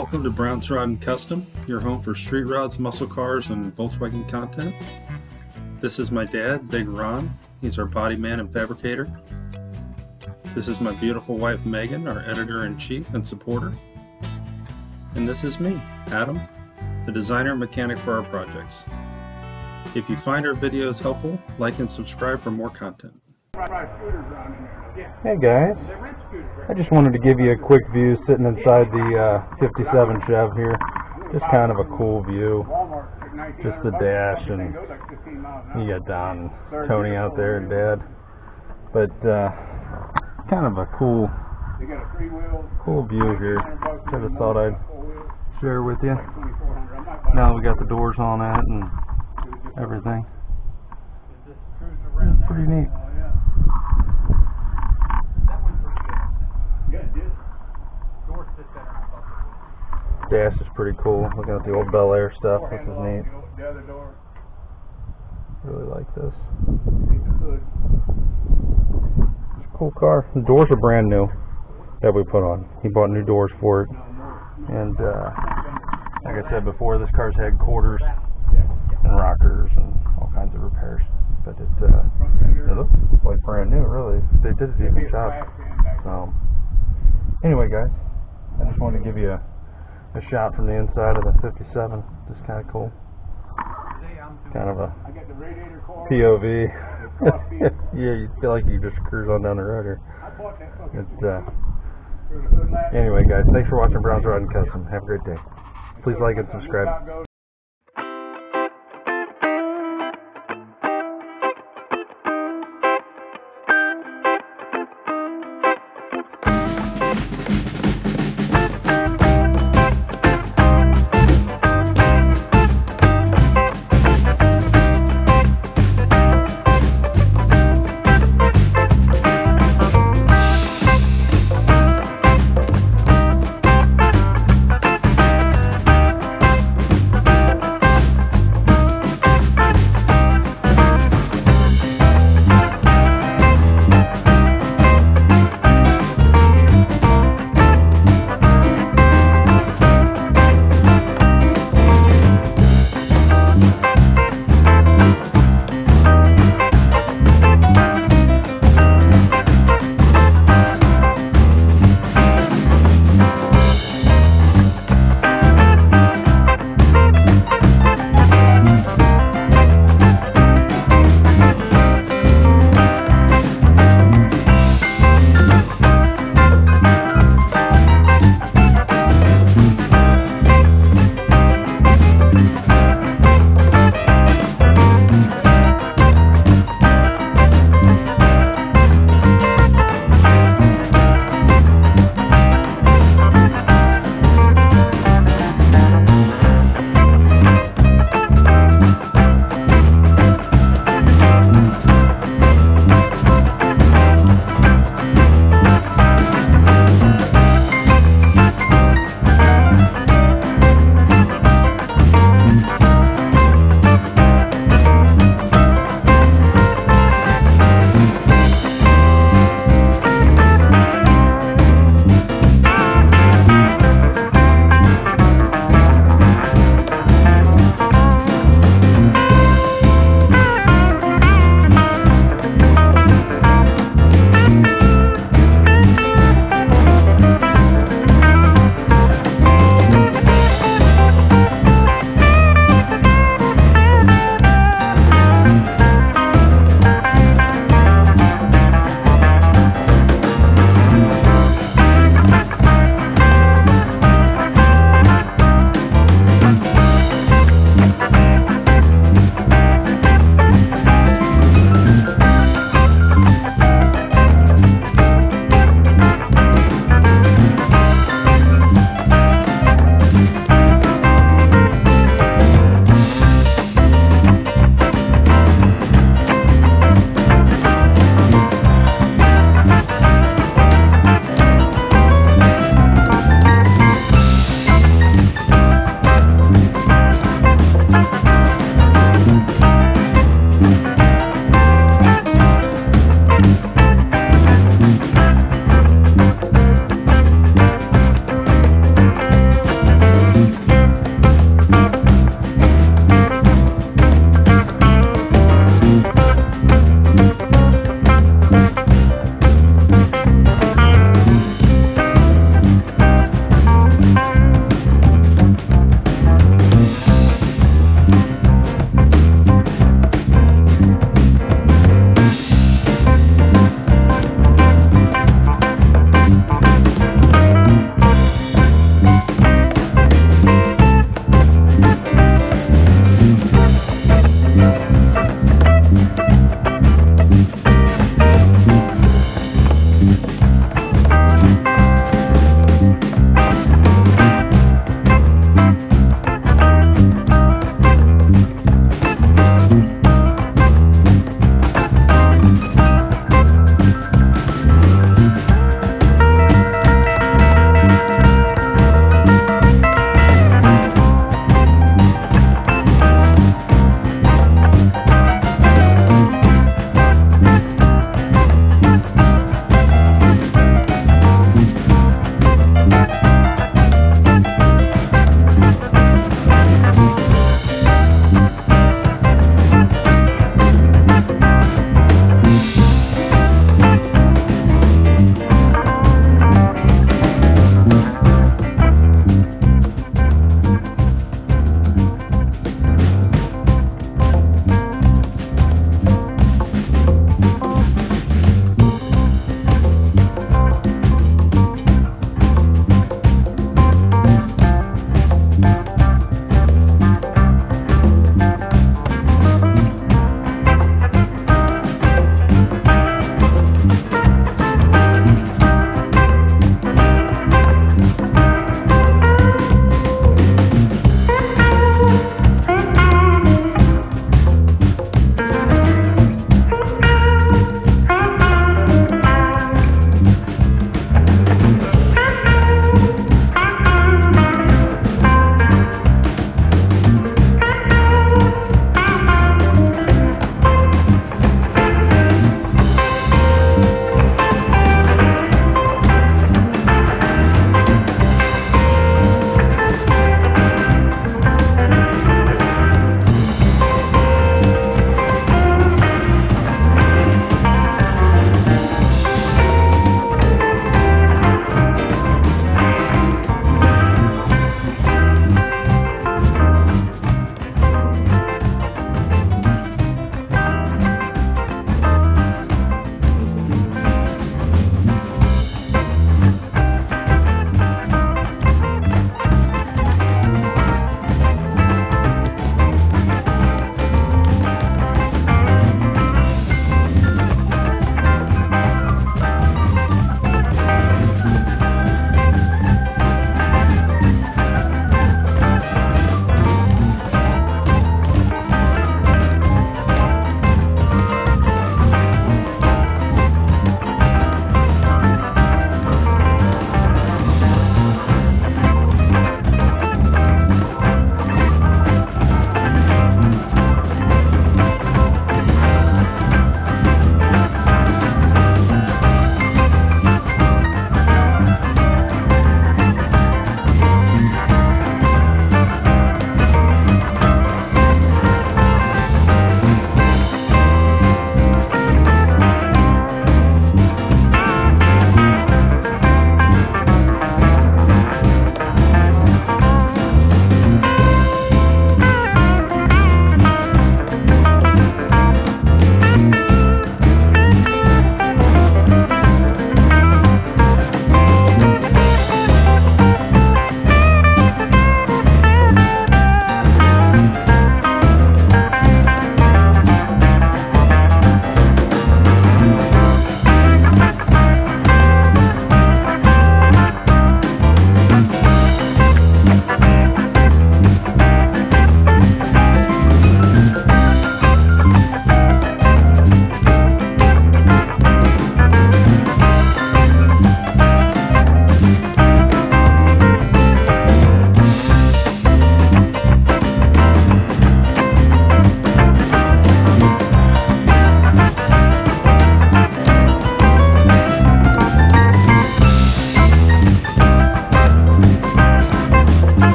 Welcome to Brown's Rod and Custom, your home for street rods, muscle cars, and Volkswagen content. This is my dad, Big Ron. He's our body man and fabricator. This is my beautiful wife, Megan, our editor-in-chief and supporter. And this is me, Adam, the designer and mechanic for our projects. If you find our videos helpful, like and subscribe for more content. Hey guys, I just wanted to give you a quick view sitting inside the 57 Chev here. Just kind of a cool view. Just the dash, and you got Don and Tony out there and Dad. But kind of a cool view here. Kind of thought I'd share with you. Now we got the doors on it and everything. It's pretty neat. Dash is pretty cool. Looking at the old Bel Air stuff. This is neat. Really like this. It's a cool car. The doors are brand new that we put on. He bought new doors for it. And like I said before, this car's had quarters and rockers and all kinds of repairs. But it looks like brand new, really. They did a decent job. So anyway, guys, I just wanted to give you a shot from the inside of the 57. Just kind of cool. Kind of a POV. Yeah, you feel like you just cruise on down the road here. Anyway, guys, thanks for watching Brown's Rod and Custom. Have a great day. Please like and subscribe.